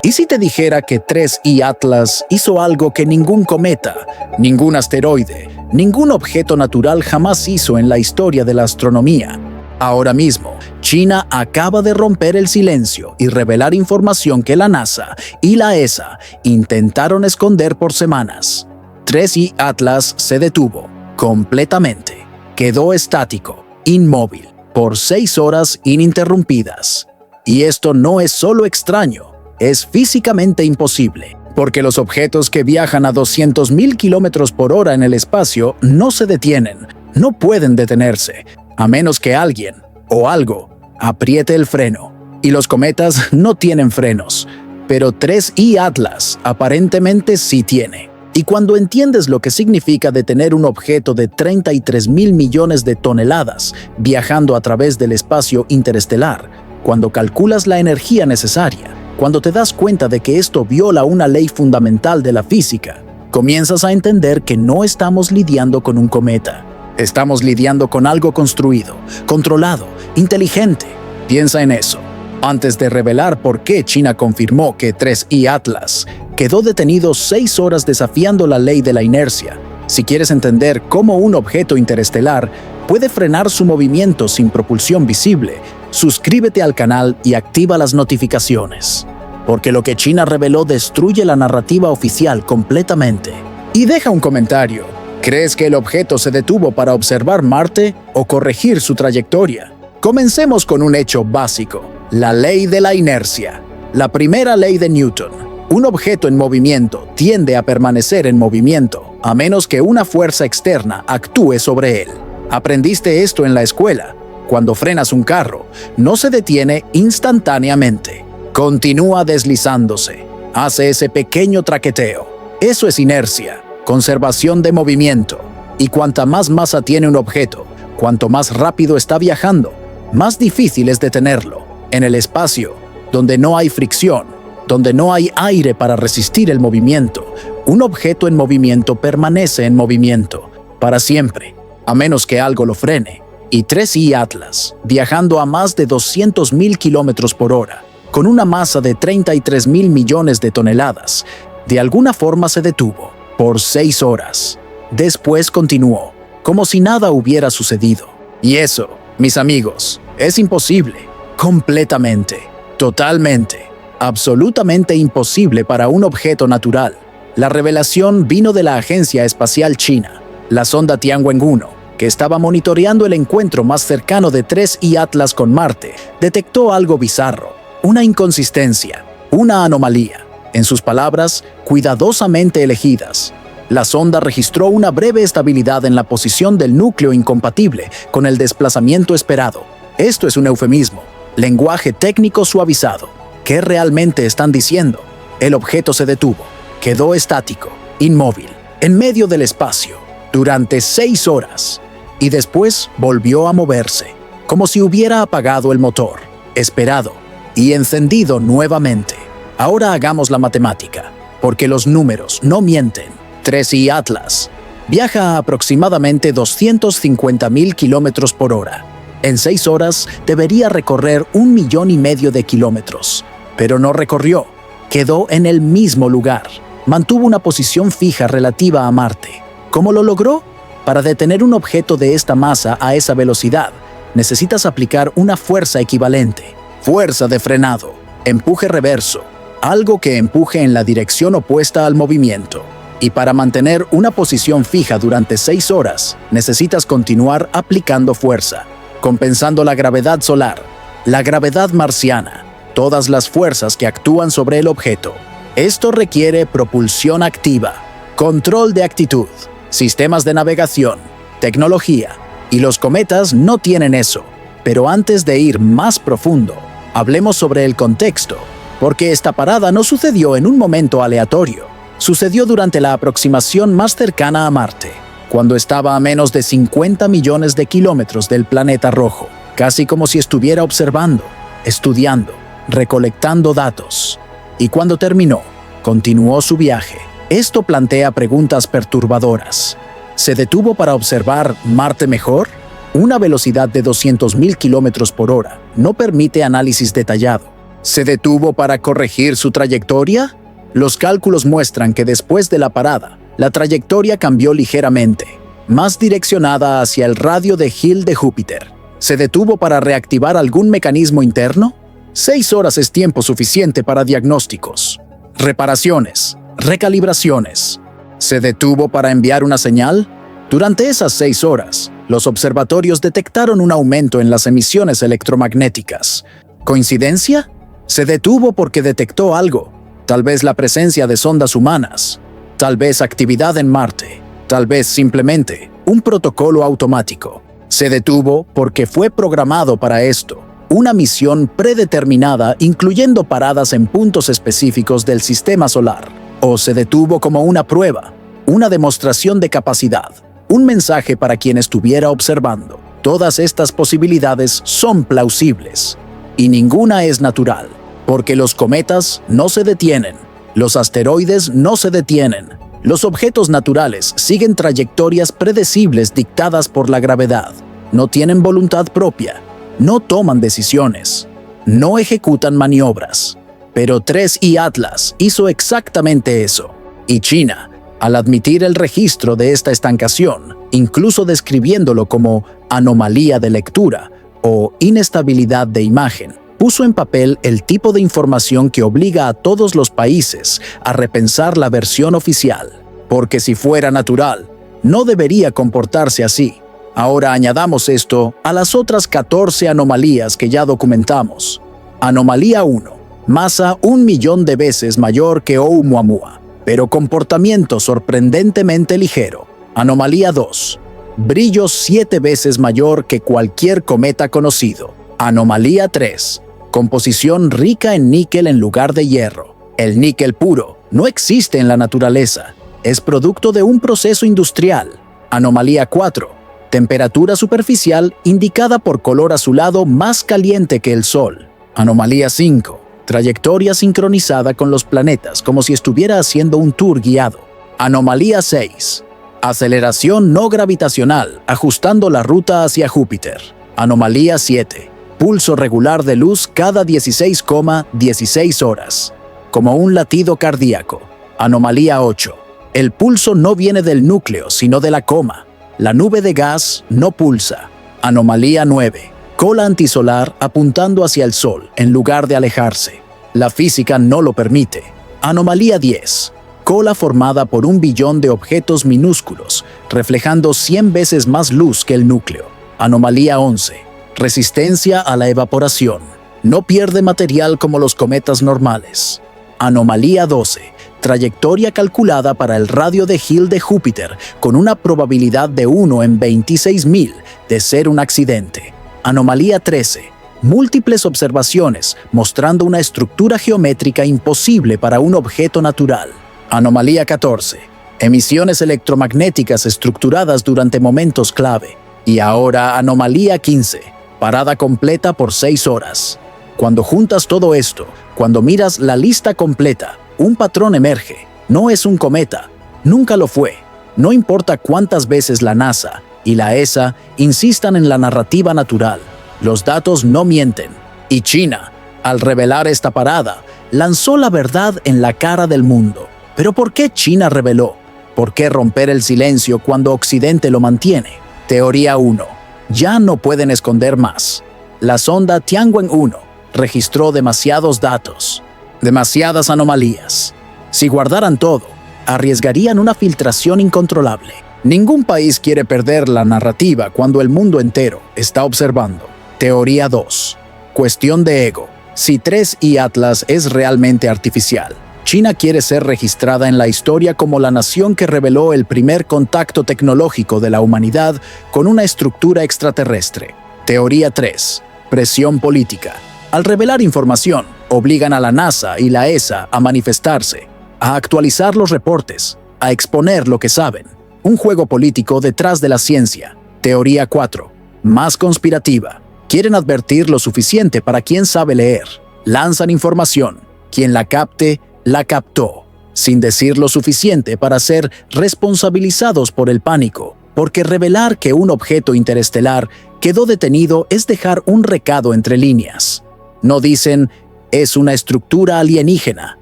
¿Y si te dijera que 3I Atlas hizo algo que ningún cometa, ningún asteroide, ningún objeto natural jamás hizo en la historia de la astronomía? Ahora mismo, China acaba de romper el silencio y revelar información que la NASA y la ESA intentaron esconder por semanas. 3I Atlas se detuvo completamente. Quedó estático, inmóvil, por 6 horas ininterrumpidas. Y esto no es solo extraño, es físicamente imposible, porque los objetos que viajan a 200.000 kilómetros por hora en el espacio no se detienen, no pueden detenerse, a menos que alguien o algo apriete el freno. Y los cometas no tienen frenos, pero 3I Atlas aparentemente sí tiene. Y cuando entiendes lo que significa detener un objeto de 33.000 millones de toneladas viajando a través del espacio interestelar, cuando calculas la energía necesaria, cuando te das cuenta de que esto viola una ley fundamental de la física, comienzas a entender que no estamos lidiando con un cometa. Estamos lidiando con algo construido, controlado, inteligente. Piensa en eso. Antes de revelar por qué China confirmó que 3I Atlas quedó detenido 6 horas desafiando la ley de la inercia, si quieres entender cómo un objeto interestelar puede frenar su movimiento sin propulsión visible, suscríbete al canal y activa las notificaciones. Porque lo que China reveló destruye la narrativa oficial completamente. Y deja un comentario. ¿Crees que el objeto se detuvo para observar Marte o corregir su trayectoria? Comencemos con un hecho básico. La ley de la inercia. La primera ley de Newton. Un objeto en movimiento tiende a permanecer en movimiento, a menos que una fuerza externa actúe sobre él. Aprendiste esto en la escuela. Cuando frenas un carro, no se detiene instantáneamente. Continúa deslizándose. Hace ese pequeño traqueteo. Eso es inercia, conservación de movimiento. Y cuanta más masa tiene un objeto, cuanto más rápido está viajando, más difícil es detenerlo. En el espacio, donde no hay fricción, donde no hay aire para resistir el movimiento, un objeto en movimiento permanece en movimiento, para siempre, a menos que algo lo frene. Y 3I Atlas, viajando a más de 200.000 kilómetros por hora, con una masa de 33.000 millones de toneladas, de alguna forma se detuvo, por 6 horas. Después continuó, como si nada hubiera sucedido. Y eso, mis amigos, es imposible. Completamente, totalmente, absolutamente imposible para un objeto natural. La revelación vino de la Agencia Espacial China, la sonda Tianwen-1, que estaba monitoreando el encuentro más cercano de 3I Atlas con Marte, detectó algo bizarro, una inconsistencia, una anomalía. En sus palabras, cuidadosamente elegidas. La sonda registró una breve estabilidad en la posición del núcleo incompatible con el desplazamiento esperado. Esto es un eufemismo. Lenguaje técnico suavizado. ¿Qué realmente están diciendo? El objeto se detuvo, quedó estático, inmóvil, en medio del espacio, durante 6 horas, y después volvió a moverse, como si hubiera apagado el motor, esperado y encendido nuevamente. Ahora hagamos la matemática, porque los números no mienten. 3I Atlas viaja a aproximadamente 250.000 kilómetros por hora. En 6 horas debería recorrer 1,5 millones de kilómetros, pero no recorrió. Quedó en el mismo lugar. Mantuvo una posición fija relativa a Marte. ¿Cómo lo logró? Para detener un objeto de esta masa a esa velocidad, necesitas aplicar una fuerza equivalente. Fuerza de frenado, empuje reverso, algo que empuje en la dirección opuesta al movimiento. Y para mantener una posición fija durante 6 horas, necesitas continuar aplicando fuerza, compensando la gravedad solar, la gravedad marciana, todas las fuerzas que actúan sobre el objeto. Esto requiere propulsión activa, control de actitud, sistemas de navegación, tecnología, y los cometas no tienen eso. Pero antes de ir más profundo, hablemos sobre el contexto, porque esta parada no sucedió en un momento aleatorio. Sucedió durante la aproximación más cercana a Marte, cuando estaba a menos de 50 millones de kilómetros del planeta rojo, casi como si estuviera observando, estudiando, recolectando datos. Y cuando terminó, continuó su viaje. Esto plantea preguntas perturbadoras. ¿Se detuvo para observar Marte mejor? Una velocidad de 200.000 kilómetros por hora no permite análisis detallado. ¿Se detuvo para corregir su trayectoria? Los cálculos muestran que después de la parada, la trayectoria cambió ligeramente, más direccionada hacia el radio de Hill de Júpiter. ¿Se detuvo para reactivar algún mecanismo interno? 6 horas es tiempo suficiente para diagnósticos, reparaciones, recalibraciones. ¿Se detuvo para enviar una señal? Durante esas 6 horas, los observatorios detectaron un aumento en las emisiones electromagnéticas. ¿Coincidencia? Se detuvo porque detectó algo, tal vez la presencia de sondas humanas, tal vez actividad en Marte, tal vez simplemente un protocolo automático. Se detuvo porque fue programado para esto, una misión predeterminada incluyendo paradas en puntos específicos del sistema solar. O se detuvo como una prueba, una demostración de capacidad, un mensaje para quien estuviera observando. Todas estas posibilidades son plausibles, y ninguna es natural, porque los cometas no se detienen, los asteroides no se detienen, los objetos naturales siguen trayectorias predecibles dictadas por la gravedad, no tienen voluntad propia, no toman decisiones, no ejecutan maniobras. Pero 3I Atlas hizo exactamente eso, y China, al admitir el registro de esta estancación, incluso describiéndolo como anomalía de lectura o inestabilidad de imagen, puso en papel el tipo de información que obliga a todos los países a repensar la versión oficial, porque si fuera natural, no debería comportarse así. Ahora añadamos esto a las otras 14 anomalías que ya documentamos. Anomalía 1. Masa 1.000.000 de veces mayor que Oumuamua, pero comportamiento sorprendentemente ligero. Anomalía 2. Brillo 7 veces mayor que cualquier cometa conocido. Anomalía 3. Composición rica en níquel en lugar de hierro. El níquel puro no existe en la naturaleza. Es producto de un proceso industrial. Anomalía 4. Temperatura superficial indicada por color azulado más caliente que el Sol. Anomalía 5. Trayectoria sincronizada con los planetas como si estuviera haciendo un tour guiado. Anomalía 6. Aceleración no gravitacional ajustando la ruta hacia Júpiter. Anomalía 7. Pulso regular de luz cada 16,16 horas, como un latido cardíaco. Anomalía 8. El pulso no viene del núcleo, sino de la coma. La nube de gas no pulsa. Anomalía 9. Cola antisolar apuntando hacia el Sol en lugar de alejarse. La física no lo permite. Anomalía 10. Cola formada por 1 billón de objetos minúsculos, reflejando 100 veces más luz que el núcleo. Anomalía 11. Resistencia a la evaporación. No pierde material como los cometas normales. Anomalía 12. Trayectoria calculada para el radio de Hill de Júpiter con una probabilidad de 1 en 26.000 de ser un accidente. Anomalía 13. Múltiples observaciones mostrando una estructura geométrica imposible para un objeto natural. Anomalía 14. Emisiones electromagnéticas estructuradas durante momentos clave. Y ahora anomalía 15. Parada completa por 6 horas. Cuando juntas todo esto, cuando miras la lista completa, un patrón emerge. No es un cometa. Nunca lo fue. No importa cuántas veces la NASA y la ESA insistan en la narrativa natural. Los datos no mienten. Y China, al revelar esta parada, lanzó la verdad en la cara del mundo. ¿Pero por qué China reveló? ¿Por qué romper el silencio cuando Occidente lo mantiene? Teoría 1. Ya no pueden esconder más. La sonda Tianwen-1 registró demasiados datos, demasiadas anomalías. Si guardaran todo, arriesgarían una filtración incontrolable. Ningún país quiere perder la narrativa cuando el mundo entero está observando. Teoría 2. Cuestión de ego. Si 3I Atlas es realmente artificial, China quiere ser registrada en la historia como la nación que reveló el primer contacto tecnológico de la humanidad con una estructura extraterrestre. Teoría 3. Presión política. Al revelar información, obligan a la NASA y la ESA a manifestarse, a actualizar los reportes, a exponer lo que saben. Un juego político detrás de la ciencia. Teoría 4. Más conspirativa. Quieren advertir lo suficiente para quien sabe leer. Lanzan información. Quien la capte, la captó, sin decir lo suficiente para ser responsabilizados por el pánico, porque revelar que un objeto interestelar quedó detenido es dejar un recado entre líneas. No dicen, Es una estructura alienígena.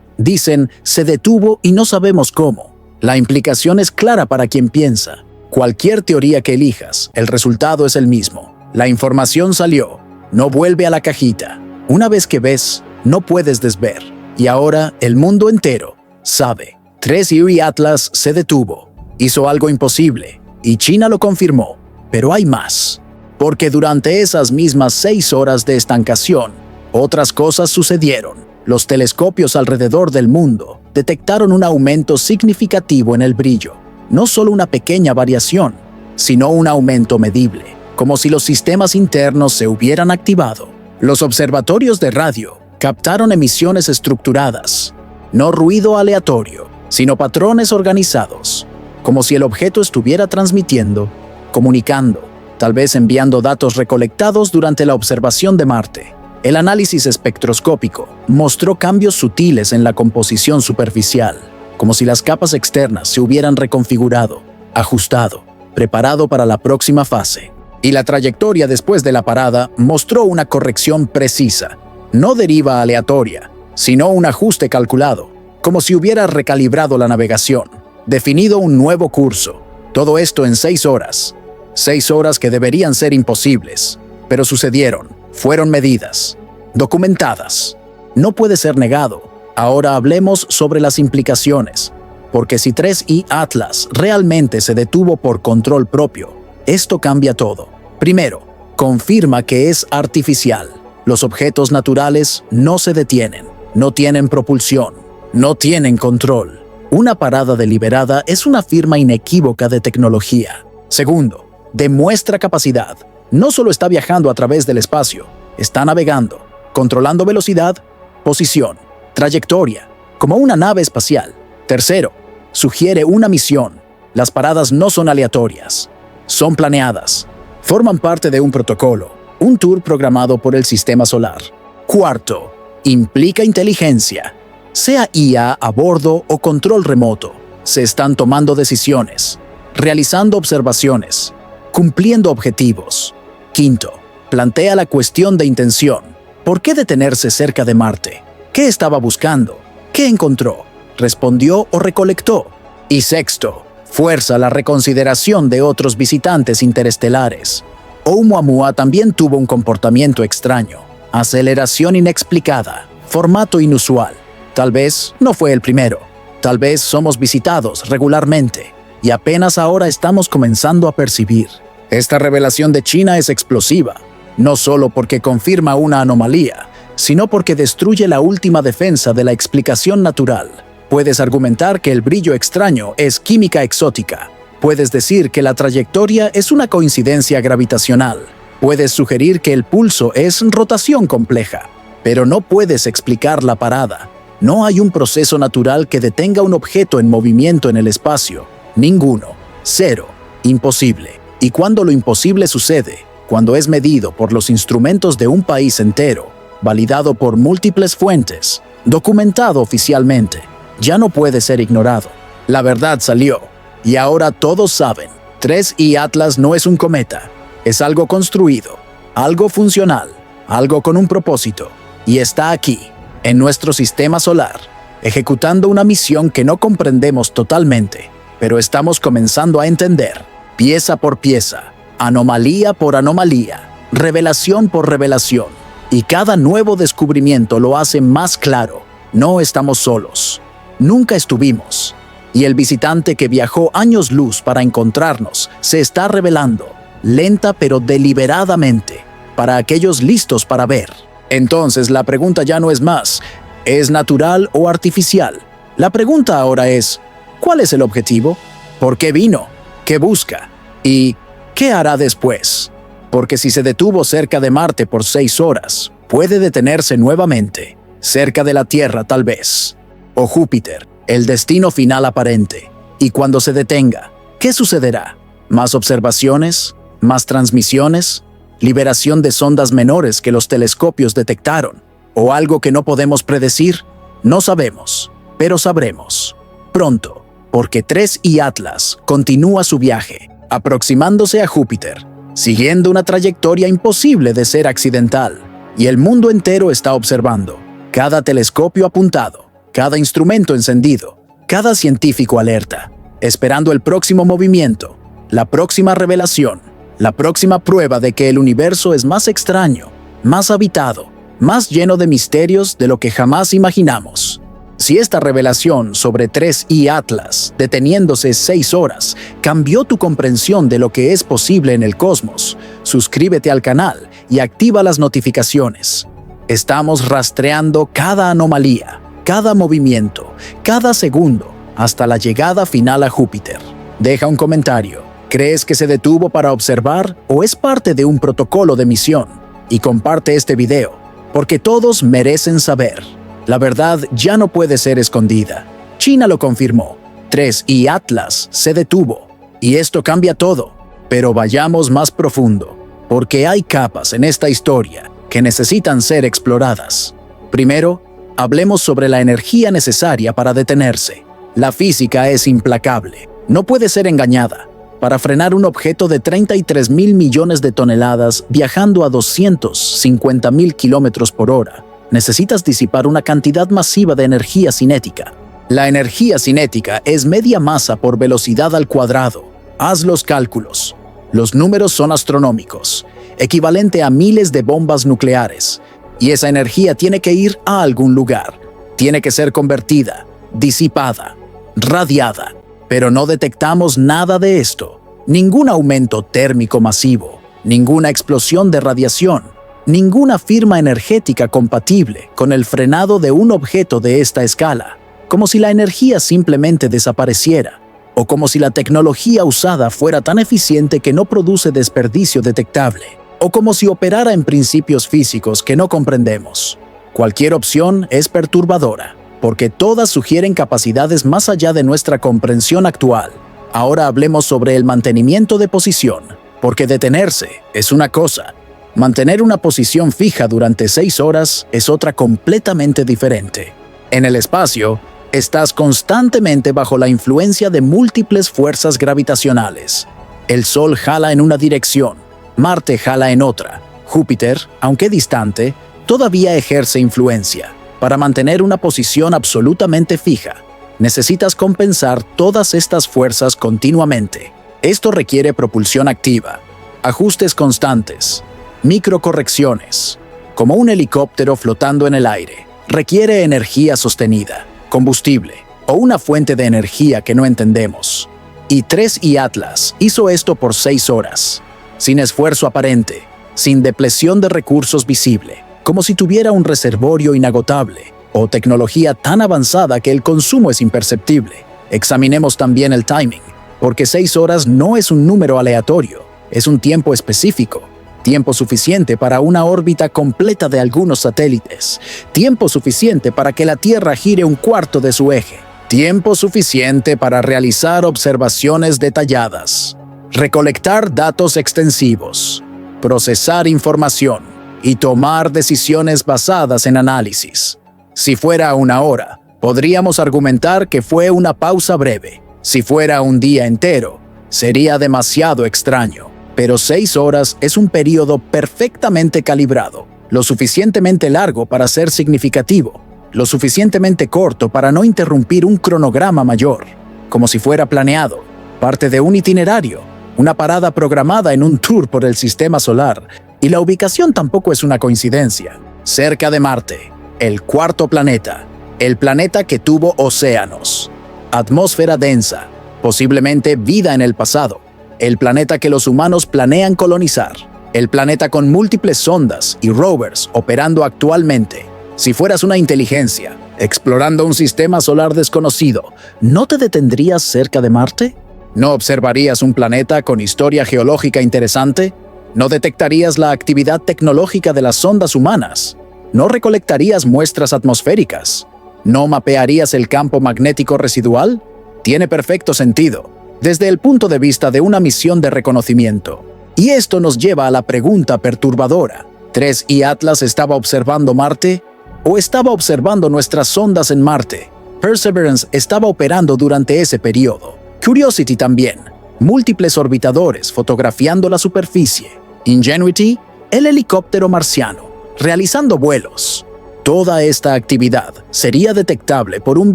Dicen, se detuvo y no sabemos cómo. La implicación es clara para quien piensa. Cualquier teoría que elijas, el resultado es el mismo. La información salió. No vuelve a la cajita. Una vez que ves, no puedes desver. Y ahora el mundo entero sabe. 3 Iri Atlas se detuvo. Hizo algo imposible. Y China lo confirmó. Pero hay más. Porque durante esas mismas 6 horas de estancación, otras cosas sucedieron. Los telescopios alrededor del mundo detectaron un aumento significativo en el brillo. No solo una pequeña variación, sino un aumento medible, como si los sistemas internos se hubieran activado. Los observatorios de radio captaron emisiones estructuradas, no ruido aleatorio, sino patrones organizados, como si el objeto estuviera transmitiendo, comunicando, tal vez enviando datos recolectados durante la observación de Marte. El análisis espectroscópico mostró cambios sutiles en la composición superficial, como si las capas externas se hubieran reconfigurado, ajustado, preparado para la próxima fase. Y la trayectoria después de la parada mostró una corrección precisa, no deriva aleatoria, sino un ajuste calculado, como si hubiera recalibrado la navegación, definido un nuevo curso. Todo esto en 6 horas. 6 horas que deberían ser imposibles, pero sucedieron, fueron medidas, documentadas. No puede ser negado. Ahora hablemos sobre las implicaciones, porque si 3I Atlas realmente se detuvo por control propio, esto cambia todo. Primero, confirma que es artificial. Los objetos naturales no se detienen, no tienen propulsión, no tienen control. Una parada deliberada es una firma inequívoca de tecnología. Segundo, demuestra capacidad. No solo está viajando a través del espacio, está navegando, controlando velocidad, posición, trayectoria, como una nave espacial. Tercero, sugiere una misión. Las paradas no son aleatorias, son planeadas. Forman parte de un protocolo, un tour programado por el sistema solar. Cuarto, implica inteligencia. Sea IA a bordo o control remoto, se están tomando decisiones, realizando observaciones, cumpliendo objetivos. Quinto, plantea la cuestión de intención. ¿Por qué detenerse cerca de Marte? ¿Qué estaba buscando? ¿Qué encontró? ¿Respondió o recolectó? Y sexto, fuerza la reconsideración de otros visitantes interestelares. Oumuamua también tuvo un comportamiento extraño, aceleración inexplicada, formato inusual. Tal vez no fue el primero. Tal vez somos visitados regularmente y apenas ahora estamos comenzando a percibir. Esta revelación de China es explosiva, no solo porque confirma una anomalía, sino porque destruye la última defensa de la explicación natural. Puedes argumentar que el brillo extraño es química exótica. Puedes decir que la trayectoria es una coincidencia gravitacional. Puedes sugerir que el pulso es rotación compleja. Pero no puedes explicar la parada. No hay un proceso natural que detenga un objeto en movimiento en el espacio. Ninguno. Cero. Imposible. Y cuando lo imposible sucede, cuando es medido por los instrumentos de un país entero, validado por múltiples fuentes, documentado oficialmente, ya no puede ser ignorado. La verdad salió, y ahora todos saben. 3I Atlas no es un cometa, es algo construido, algo funcional, algo con un propósito, y está aquí, en nuestro sistema solar, ejecutando una misión que no comprendemos totalmente, pero estamos comenzando a entender, pieza por pieza, anomalía por anomalía, revelación por revelación, y cada nuevo descubrimiento lo hace más claro. No estamos solos. Nunca estuvimos. Y el visitante que viajó años luz para encontrarnos se está revelando, lenta pero deliberadamente, para aquellos listos para ver. Entonces la pregunta ya no es más, ¿es natural o artificial? La pregunta ahora es, ¿cuál es el objetivo? ¿Por qué vino? ¿Qué busca? ¿Y qué hará después? Porque si se detuvo cerca de Marte por 6 horas, puede detenerse nuevamente, cerca de la Tierra tal vez. O Júpiter, el destino final aparente. Y cuando se detenga, ¿qué sucederá? ¿Más observaciones? ¿Más transmisiones? ¿Liberación de sondas menores que los telescopios detectaron? ¿O algo que no podemos predecir? No sabemos, pero sabremos. Pronto, porque 3I Atlas continúa su viaje, aproximándose a Júpiter, siguiendo una trayectoria imposible de ser accidental, y el mundo entero está observando. cada telescopio apuntado, cada instrumento encendido, cada científico alerta, esperando el próximo movimiento, la próxima revelación, la próxima prueba de que el universo es más extraño, más habitado, más lleno de misterios de lo que jamás imaginamos. Si esta revelación sobre 3I Atlas, deteniéndose 6 horas, cambió tu comprensión de lo que es posible en el cosmos, suscríbete al canal y activa las notificaciones. Estamos rastreando cada anomalía, cada movimiento, cada segundo, hasta la llegada final a Júpiter. Deja un comentario. ¿Crees que se detuvo para observar o es parte de un protocolo de misión? Y comparte este video, porque todos merecen saber. La verdad ya no puede ser escondida. China lo confirmó. 3I Atlas se detuvo. Y esto cambia todo. Pero vayamos más profundo, porque hay capas en esta historia que necesitan ser exploradas. Primero, hablemos sobre la energía necesaria para detenerse. La física es implacable. No puede ser engañada. Para frenar un objeto de 33.000 millones de toneladas viajando a 250.000 kilómetros por hora, necesitas disipar una cantidad masiva de energía cinética. La energía cinética es media masa por velocidad al cuadrado. Haz los cálculos. Los números son astronómicos, equivalente a miles de bombas nucleares. Y esa energía tiene que ir a algún lugar. Tiene que ser convertida, disipada, radiada. Pero no detectamos nada de esto. Ningún aumento térmico masivo, ninguna explosión de radiación, ninguna firma energética compatible con el frenado de un objeto de esta escala. Como si la energía simplemente desapareciera, o como si la tecnología usada fuera tan eficiente que no produce desperdicio detectable, o como si operara en principios físicos que no comprendemos. Cualquier opción es perturbadora, porque todas sugieren capacidades más allá de nuestra comprensión actual. Ahora hablemos sobre el mantenimiento de posición, porque detenerse es una cosa. Mantener una posición fija durante 6 horas es otra completamente diferente. En el espacio, estás constantemente bajo la influencia de múltiples fuerzas gravitacionales. El Sol jala en una dirección, Marte jala en otra. Júpiter, aunque distante, todavía ejerce influencia. Para mantener una posición absolutamente fija, necesitas compensar todas estas fuerzas continuamente. Esto requiere propulsión activa, ajustes constantes, microcorrecciones. Como un helicóptero flotando en el aire, requiere energía sostenida, combustible o una fuente de energía que no entendemos. Y 3I Atlas hizo esto por 6 horas, sin esfuerzo aparente, sin depleción de recursos visible, como si tuviera un reservorio inagotable o tecnología tan avanzada que el consumo es imperceptible. Examinemos también el timing, porque 6 horas no es un número aleatorio, es un tiempo específico. Tiempo suficiente para una órbita completa de algunos satélites. Tiempo suficiente para que la Tierra gire un cuarto de su eje. Tiempo suficiente para realizar observaciones detalladas. Recolectar datos extensivos. Procesar información y tomar decisiones basadas en análisis. Si fuera una hora, podríamos argumentar que fue una pausa breve. Si fuera un día entero, sería demasiado extraño. Pero 6 horas es un periodo perfectamente calibrado, lo suficientemente largo para ser significativo, lo suficientemente corto para no interrumpir un cronograma mayor, como si fuera planeado, parte de un itinerario, una parada programada en un tour por el sistema solar. Y la ubicación tampoco es una coincidencia. Cerca de Marte, el cuarto planeta, el planeta que tuvo océanos, atmósfera densa, posiblemente vida en el pasado, el planeta que los humanos planean colonizar, el planeta con múltiples sondas y rovers operando actualmente. Si fueras una inteligencia, explorando un sistema solar desconocido, ¿no te detendrías cerca de Marte? ¿No observarías un planeta con historia geológica interesante? ¿No detectarías la actividad tecnológica de las sondas humanas? ¿No recolectarías muestras atmosféricas? ¿No mapearías el campo magnético residual? Tiene perfecto sentido, desde el punto de vista de una misión de reconocimiento. Y esto nos lleva a la pregunta perturbadora. ¿3I Atlas estaba observando Marte? ¿O estaba observando nuestras sondas en Marte? Perseverance estaba operando durante ese periodo. Curiosity también. Múltiples orbitadores fotografiando la superficie. Ingenuity, el helicóptero marciano, realizando vuelos. Toda esta actividad sería detectable por un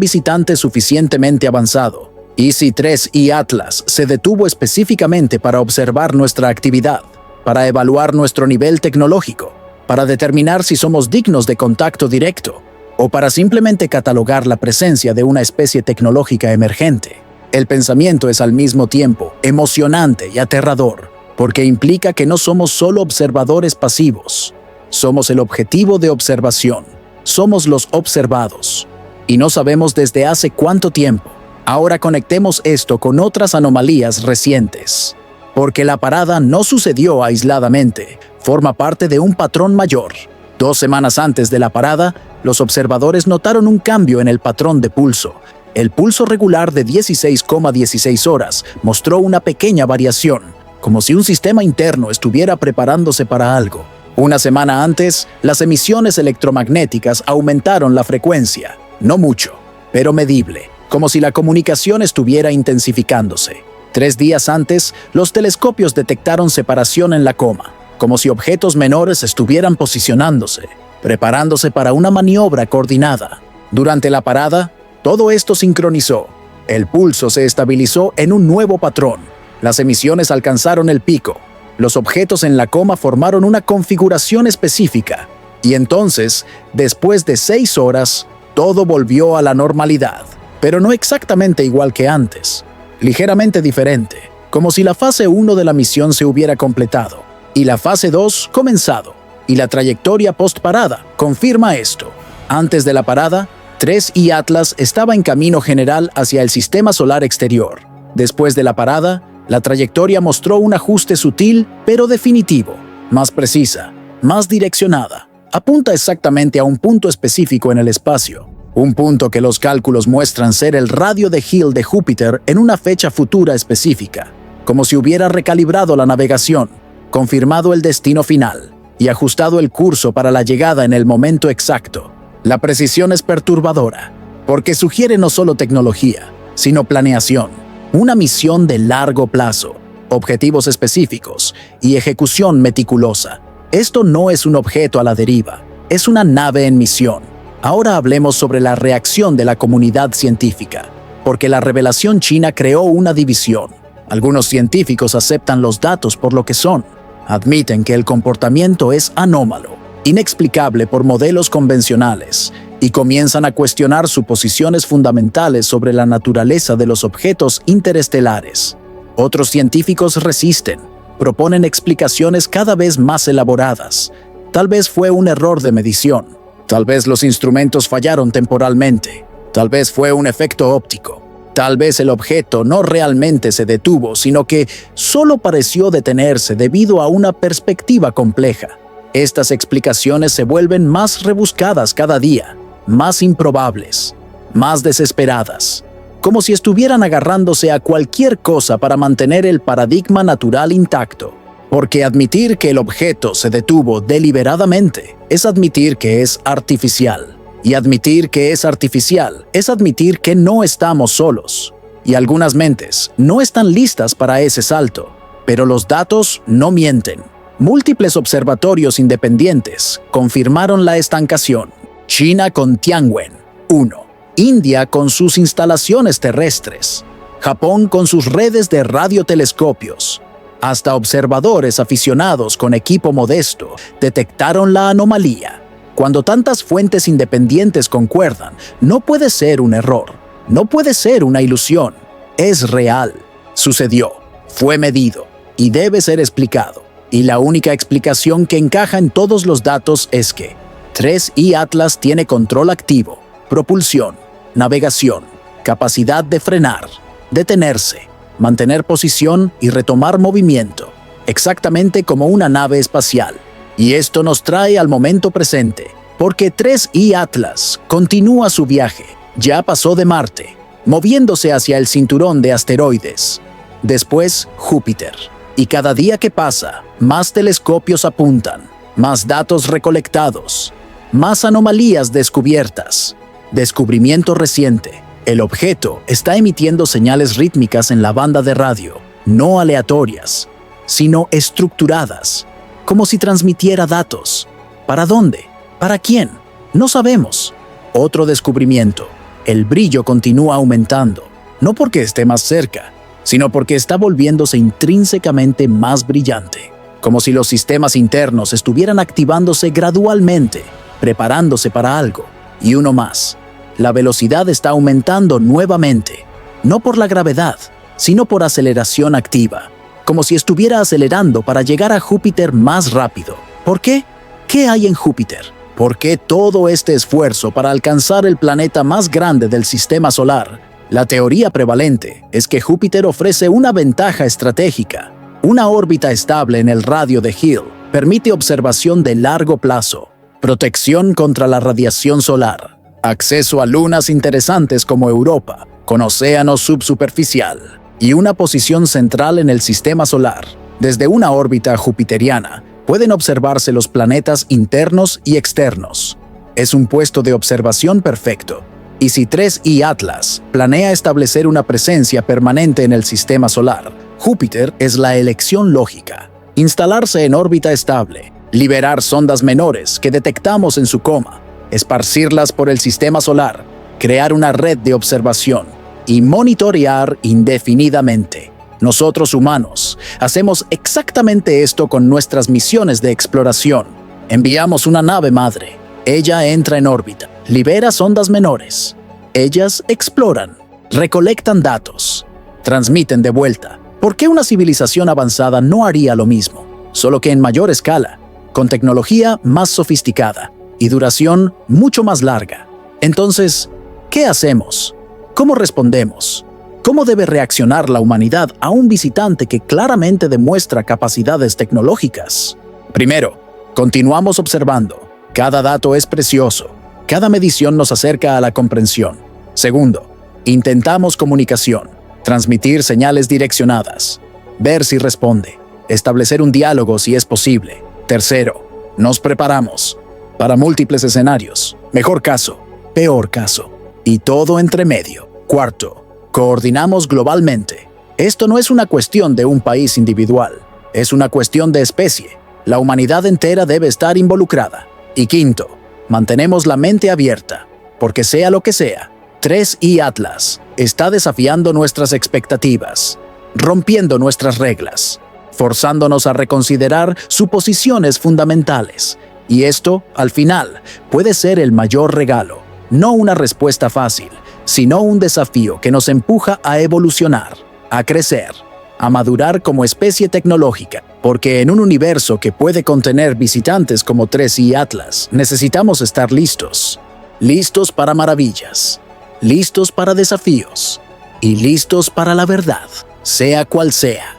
visitante suficientemente avanzado. EC-3 y Atlas se detuvo específicamente para observar nuestra actividad, para evaluar nuestro nivel tecnológico, para determinar si somos dignos de contacto directo, o para simplemente catalogar la presencia de una especie tecnológica emergente. El pensamiento es al mismo tiempo emocionante y aterrador, porque implica que no somos solo observadores pasivos, somos el objetivo de observación, somos los observados, y no sabemos desde hace cuánto tiempo. Ahora conectemos esto con otras anomalías recientes, porque la parada no sucedió aisladamente, forma parte de un patrón mayor. 2 semanas antes de la parada, los observadores notaron un cambio en el patrón de pulso. El pulso regular de 16,16 horas mostró una pequeña variación, como si un sistema interno estuviera preparándose para algo. 1 semana antes, las emisiones electromagnéticas aumentaron la frecuencia, no mucho, pero medible, como si la comunicación estuviera intensificándose. 3 días antes, los telescopios detectaron separación en la coma, como si objetos menores estuvieran posicionándose, preparándose para una maniobra coordinada. Durante la parada, todo esto sincronizó. El pulso se estabilizó en un nuevo patrón. Las emisiones alcanzaron el pico. Los objetos en la coma formaron una configuración específica. Y entonces, después de 6 horas, todo volvió a la normalidad. Pero no exactamente igual que antes. Ligeramente diferente, como si la fase 1 de la misión se hubiera completado y la fase 2 comenzado. Y la trayectoria post-parada confirma esto. Antes de la parada, 3 y Atlas estaba en camino general hacia el sistema solar exterior. Después de la parada, la trayectoria mostró un ajuste sutil pero definitivo, más precisa, más direccionada. Apunta exactamente a un punto específico en el espacio. Un punto que los cálculos muestran ser el radio de Hill de Júpiter en una fecha futura específica, como si hubiera recalibrado la navegación, confirmado el destino final y ajustado el curso para la llegada en el momento exacto. La precisión es perturbadora, porque sugiere no solo tecnología, sino planeación, una misión de largo plazo, objetivos específicos y ejecución meticulosa. Esto no es un objeto a la deriva, es una nave en misión. Ahora hablemos sobre la reacción de la comunidad científica, porque la revelación china creó una división. Algunos científicos aceptan los datos por lo que son, admiten que el comportamiento es anómalo, inexplicable por modelos convencionales, y comienzan a cuestionar suposiciones fundamentales sobre la naturaleza de los objetos interestelares. Otros científicos resisten, proponen explicaciones cada vez más elaboradas. Tal vez fue un error de medición. Tal vez los instrumentos fallaron temporalmente. Tal vez fue un efecto óptico. Tal vez el objeto no realmente se detuvo, sino que solo pareció detenerse debido a una perspectiva compleja. Estas explicaciones se vuelven más rebuscadas cada día, más improbables, más desesperadas, como si estuvieran agarrándose a cualquier cosa para mantener el paradigma natural intacto. Porque admitir que el objeto se detuvo deliberadamente es admitir que es artificial. Y admitir que es artificial es admitir que no estamos solos. Y algunas mentes no están listas para ese salto. Pero los datos no mienten. Múltiples observatorios independientes confirmaron la estancación. China con Tianwen 1. India con sus instalaciones terrestres. Japón con sus redes de radiotelescopios. Hasta observadores aficionados con equipo modesto detectaron la anomalía. Cuando tantas fuentes independientes concuerdan, no puede ser un error, no puede ser una ilusión, es real. Sucedió, fue medido y debe ser explicado. Y la única explicación que encaja en todos los datos es que 3i Atlas tiene control activo, propulsión, navegación, capacidad de frenar, detenerse, mantener posición y retomar movimiento, exactamente como una nave espacial. Y esto nos trae al momento presente, porque 3i Atlas continúa su viaje. Ya pasó de Marte, moviéndose hacia el cinturón de asteroides. Después, Júpiter. Y cada día que pasa, más telescopios apuntan, más datos recolectados, más anomalías descubiertas. Descubrimiento reciente. El objeto está emitiendo señales rítmicas en la banda de radio, no aleatorias, sino estructuradas, como si transmitiera datos. ¿Para dónde? ¿Para quién? No sabemos. Otro descubrimiento. El brillo continúa aumentando, no porque esté más cerca, sino porque está volviéndose intrínsecamente más brillante, como si los sistemas internos estuvieran activándose gradualmente, preparándose para algo. Y uno más. La velocidad está aumentando nuevamente, no por la gravedad, sino por aceleración activa, como si estuviera acelerando para llegar a Júpiter más rápido. ¿Por qué? ¿Qué hay en Júpiter? ¿Por qué todo este esfuerzo para alcanzar el planeta más grande del sistema solar? La teoría prevalente es que Júpiter ofrece una ventaja estratégica. Una órbita estable en el radio de Hill permite observación de largo plazo, protección contra la radiación solar, acceso a lunas interesantes como Europa, con océano subsuperficial, y una posición central en el sistema solar. Desde una órbita jupiteriana, pueden observarse los planetas internos y externos. Es un puesto de observación perfecto. Y si 3i Atlas planea establecer una presencia permanente en el sistema solar, Júpiter es la elección lógica. Instalarse en órbita estable, liberar sondas menores que detectamos en su coma, esparcirlas por el sistema solar, crear una red de observación y monitorear indefinidamente. Nosotros humanos hacemos exactamente esto con nuestras misiones de exploración. Enviamos una nave madre. Ella entra en órbita, libera sondas menores. Ellas exploran, recolectan datos, transmiten de vuelta. ¿Por qué una civilización avanzada no haría lo mismo? Solo que en mayor escala, con tecnología más sofisticada y duración mucho más larga. Entonces, ¿qué hacemos? ¿Cómo respondemos? ¿Cómo debe reaccionar la humanidad a un visitante que claramente demuestra capacidades tecnológicas? Primero, continuamos observando. Cada dato es precioso. Cada medición nos acerca a la comprensión. Segundo, intentamos comunicación, transmitir señales direccionadas, ver si responde, establecer un diálogo si es posible. Tercero, nos preparamos para múltiples escenarios, mejor caso, peor caso, y todo entre medio. Cuarto, coordinamos globalmente. Esto no es una cuestión de un país individual, es una cuestión de especie. La humanidad entera debe estar involucrada. Y quinto, mantenemos la mente abierta, porque sea lo que sea, 3i Atlas está desafiando nuestras expectativas, rompiendo nuestras reglas, forzándonos a reconsiderar suposiciones fundamentales. Y esto, al final, puede ser el mayor regalo, no una respuesta fácil, sino un desafío que nos empuja a evolucionar, a crecer, a madurar como especie tecnológica, porque en un universo que puede contener visitantes como 3i Atlas, necesitamos estar listos. Listos para maravillas, listos para desafíos y listos para la verdad, sea cual sea.